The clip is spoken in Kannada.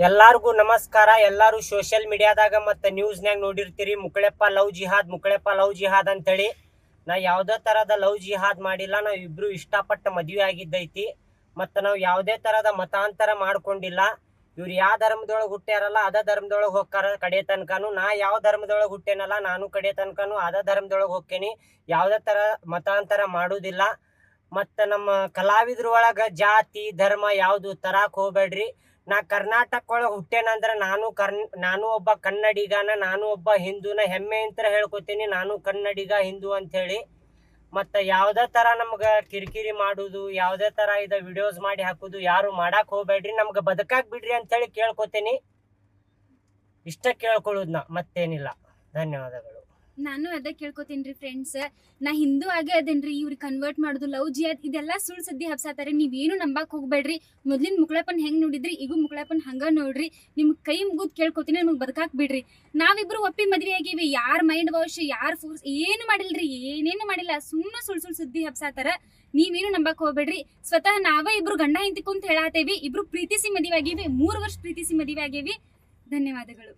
ಎಲ್ಲಾರ್ಗೂ ನಮಸ್ಕಾರ. ಎಲ್ಲರೂ ಸೋಷಿಯಲ್ ಮೀಡಿಯಾದಾಗ ಮತ್ತು ನ್ಯೂಸ್ನಾಗ ನೋಡಿರ್ತೀರಿ ಮುಕಳೆಪ್ಪ ಲವ್ ಜಿಹಾದ್ ಅಂತೇಳಿ. ನಾ ಯಾವುದೇ ಥರದ ಲವ್ ಜಿಹಾದ್ ಮಾಡಿಲ್ಲ. ನಾವು ಇಬ್ಬರು ಇಷ್ಟಪಟ್ಟು ಮದುವೆ ಆಗಿದ್ದೈತಿ. ಮತ್ತು ನಾವು ಯಾವುದೇ ಥರದ ಮತಾಂತರ ಮಾಡ್ಕೊಂಡಿಲ್ಲ. ಇವ್ರು ಯಾವ ಧರ್ಮದೊಳಗೆ ಹುಟ್ಟ್ಯಾರಲ್ಲ ಅದೇ ಧರ್ಮದೊಳಗೆ ಹೋಗ್ತಾರ ಕಡೆ ತನಕನೂ. ನಾ ಯಾವ ಧರ್ಮದೊಳಗೆ ಹುಟ್ಟೇನಲ್ಲ ನಾನು ಕಡೆ ತನಕನೂ ಅದೇ ಧರ್ಮದೊಳಗೆ ಹೋಗ್ತೇನೆ. ಯಾವುದೇ ಥರ ಮತಾಂತರ ಮಾಡೋದಿಲ್ಲ. ಮತ್ತು ನಮ್ಮ ಕಲಾವಿದ್ರ ಒಳಗೆ ಜಾತಿ ಧರ್ಮ ಯಾವುದು ತರಕ್ಕೆ ಹೋಗ್ಬೇಡ್ರಿ. ನಾ ಕರ್ನಾಟಕ ಒಳಗೆ ಹುಟ್ಟೇನಂದ್ರೆ ನಾನು ಒಬ್ಬ ಕನ್ನಡಿಗನ, ನಾನು ಒಬ್ಬ ಹಿಂದೂನ ಹೆಮ್ಮೆ ಅಂತ ಹೇಳ್ಕೊತೀನಿ. ನಾನು ಕನ್ನಡಿಗ ಹಿಂದೂ ಅಂಥೇಳಿ. ಮತ್ತು ಯಾವುದೇ ಥರ ನಮ್ಗೆ ಕಿರಿಕಿರಿ ಮಾಡೋದು, ಯಾವುದೇ ಥರ ಇದು ವಿಡಿಯೋಸ್ ಮಾಡಿ ಹಾಕೋದು ಯಾರು ಮಾಡಕ್ಕೆ ಹೋಗ್ಬೇಡ್ರಿ. ನಮ್ಗೆ ಬದುಕಾಕ್ ಬಿಡ್ರಿ ಅಂಥೇಳಿ ಕೇಳ್ಕೊತೀನಿ. ಇಷ್ಟ ಕೇಳ್ಕೊಳ್ಳೋದು ಮತ್ತೇನಿಲ್ಲ. ಧನ್ಯವಾದಗಳು. ನಾನು ಅದೇ ಕೇಳ್ಕೊತೀನಿ ಫ್ರೆಂಡ್ಸ್. ನಾ ಹಿಂದೂ ಆಗೇ ಅದೇನ್ರಿ. ಇವ್ರಿಗೆ ಕನ್ವರ್ಟ್ ಮಾಡೋದು ಲವ್ ಜಿಹಾದ್ ಇದೆಲ್ಲ ಸುಳ್ಳು ಸುದ್ದಿ ಹಬ್ಸಾತಾರೆ. ನೀವೇನು ನಂಬಕ್ ಹೋಗ್ಬೇಡ್ರಿ. ಮೊದ್ಲಿನ ಮುಕ್ಳಪ್ಪನ್ ಹೆಂಗ್ ನೋಡಿದ್ರಿ ಈಗ ಮುಕ್ಳಪ್ಪನ್ ಹಂಗ ನೋಡ್ರಿ. ನಿಮ್ಗೆ ಕೈ ಮುಗಿದ್ ಕೇಳ್ಕೊತೀನಿ, ನಮ್ಗೆ ಬದುಕಾಕ್ ಬಿಡ್ರಿ. ನಾವಿಬ್ರು ಒಪ್ಪಿ ಮದ್ವೆ ಆಗಿವಿ. ಯಾರ್ ಮೈಂಡ್ ವಾಶ್ ಯಾರ್ ಫೋರ್ಸ್ ಏನು ಮಾಡಿಲ್ರಿ, ಏನೇನು ಮಾಡಿಲ್ಲ. ಸುಮ್ಮನೆ ಸುಳ್ಳು ಸುದ್ದಿ ಹಬ್ಸಾತಾರ. ನೀವೇನು ನಂಬಕ್ ಹೋಗ್ಬೇಡ್ರಿ. ಸ್ವತಃ ನಾವೇ ಇಬ್ರು ಗಂಡ ಹಿಂತಿಕು ಅಂತ ಹೇಳತ್ತೇವಿ. ಇಬ್ರು ಪ್ರೀತಿಸಿ ಮದುವೆ ಆಗೇವಿ. 3 ವರ್ಷ ಪ್ರೀತಿಸಿ ಮದುವೆ ಆಗೇವಿ. ಧನ್ಯವಾದಗಳು.